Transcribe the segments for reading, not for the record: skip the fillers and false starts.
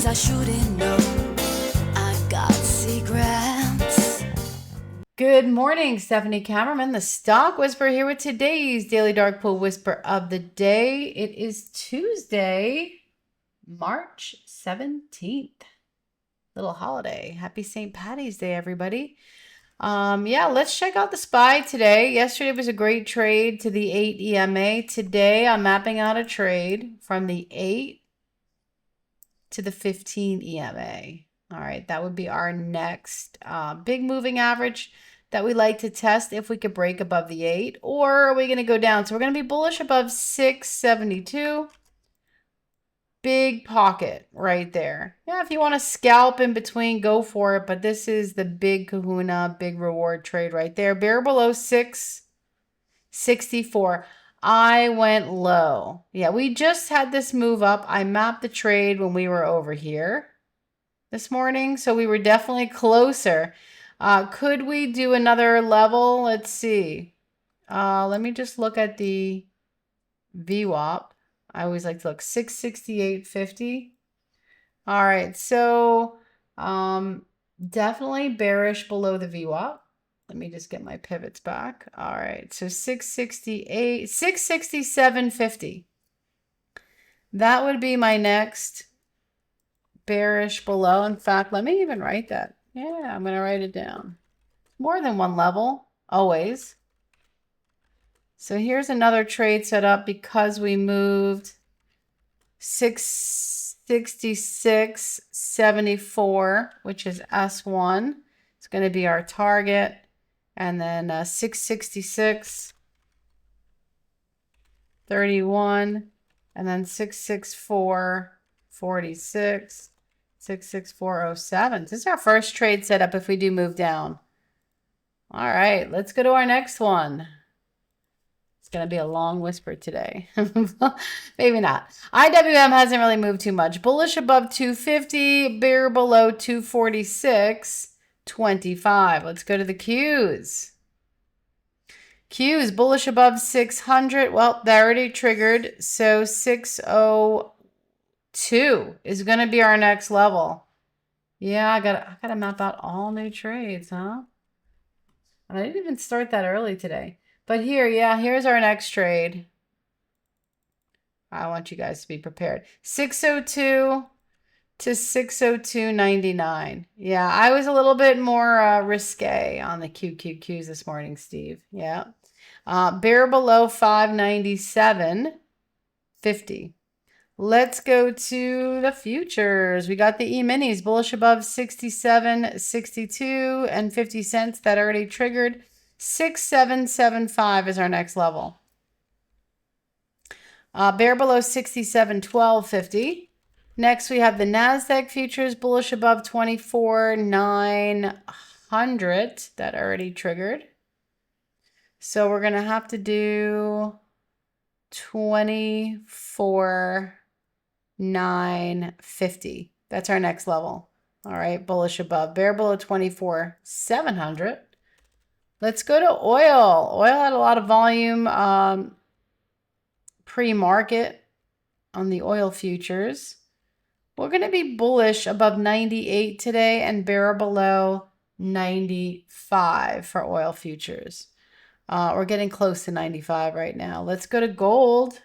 things I shouldn't know. I got secrets. Good morning, Stephanie Kammerman, the Stock Whisperer here with today's Daily Dark Pool Whisper of the day. It is Tuesday, March 17th. Little holiday. Happy St. Patty's Day, everybody. Yeah, let's check out the SPY today. Yesterday was a great trade to the 8 EMA. Today, I'm mapping out a trade from the 8 to the 15 EMA. All right, that would be our next big moving average that we like to test if we could break above the 8, or are we going to go down? So we're going to be bullish above 672. Big pocket right there. Yeah, if you want to scalp in between, go for it, but this is the big kahuna, big reward trade right there. Bear below 664. I went low. Yeah, we just had this move up. I mapped the trade when we were over here this morning, so we were definitely closer. Could we do another level? Let's see. Let me just look at the VWAP. I always like to look 668.50. All right, so definitely bearish below the VWAP. Let me just get my pivots back. All right, so 668, 667.50. That would be my next bearish below. In fact, let me even write that. Yeah, I'm going to write it down. More than one level, always. So here's another trade set up because we moved 666.74, which is S1. It's going to be our target. And then 666.31, and then 664.46, 664.07. This is our first trade setup if we do move down. All right, let's go to our next one. It's going to be a long whisper today. Maybe not. IWM hasn't really moved too much. Bullish above 250, bear below 246.25. Let's go to the Qs. Qs bullish above 600. Well, that already triggered. So 602 is going to be our next level. Yeah, I gotta map out all new trades, huh? And I didn't even start that early today. But here, yeah, here's our next trade. I want you guys to be prepared. 602 to 602.99. Yeah, I was a little bit more risque on the QQQs this morning, Steve. Yeah. Bear below 597.50. Let's go to the futures. We got the E-minis bullish above 67.62 and 50 cents. That already triggered. 6775 is our next level. Bear below 67.12.50. Next, we have the NASDAQ futures bullish above 24,900. That already triggered. So we're going to have to do 24,950. That's our next level. All right, bullish above. Bear below 24,700. Let's go to oil. Oil had a lot of volume pre-market on the oil futures. We're going to be bullish above 98 today and bear below 95 for oil futures. We're getting close to 95 right now. Let's go to gold.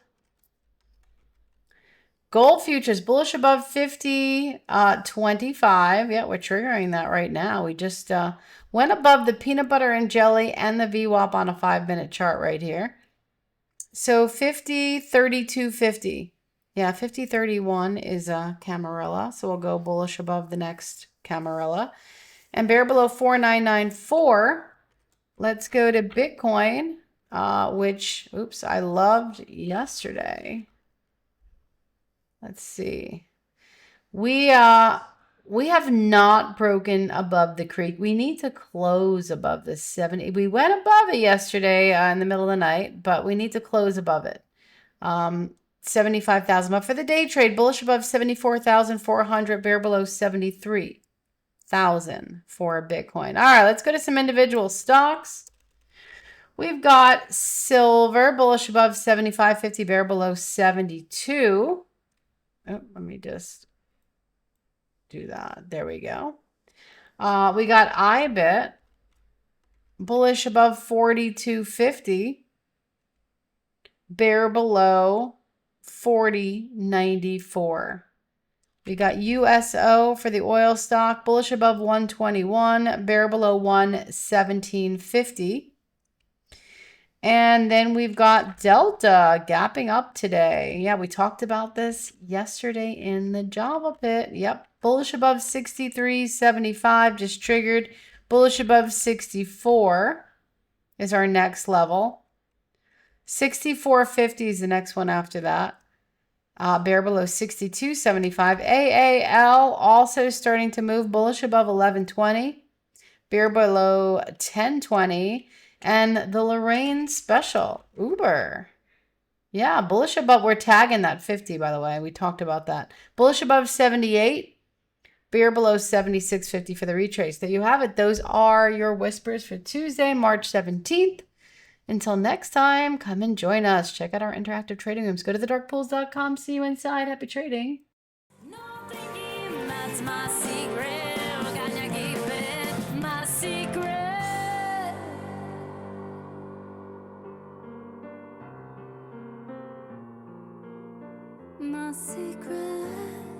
Gold futures bullish above 50.25. Yeah, we're triggering that right now. We just went above the peanut butter and jelly and the VWAP on a 5-minute chart right here. So 50.32.50. Yeah, 50.31 is a Camarilla. So we'll go bullish above the next Camarilla. And bear below 4,994. Let's go to Bitcoin, which, oops, I loved yesterday. Let's see. We have not broken above the creek. We need to close above the 70. We went above it yesterday in the middle of the night, but we need to close above it. 75,000. But for the day trade, bullish above 74,400, bear below 73,000 for Bitcoin. All right, let's go to some individual stocks. We've got silver, bullish above 75.50, bear below 72. Oh, let me just do that. There we go. We got IBIT bullish above 42.50, bear below 40.94. We got USO for the oil stock, bullish above 121, bear below 117.50. And then we've got Delta gapping up today. Yeah, we talked about this yesterday in the Java pit. Yep, bullish above 63.75, just triggered. Bullish above 64 is our next level. 64.50 is the next one after that. Bear below 62.75. AAL also starting to move, bullish above 11.20. Bear below 10.20. And the Lorraine special, Uber. Yeah, bullish above, we're tagging that 50, by the way. We talked about that. Bullish above 78. Bear below 76.50 for the retrace. There you have it. Those are your whispers for Tuesday, March 17th. Until next time, come and join us. Check out our interactive trading rooms. Go to thedarkpools.com. See you inside. Happy trading. No thinking, that's my secret. Gonna keep it my secret. My secret.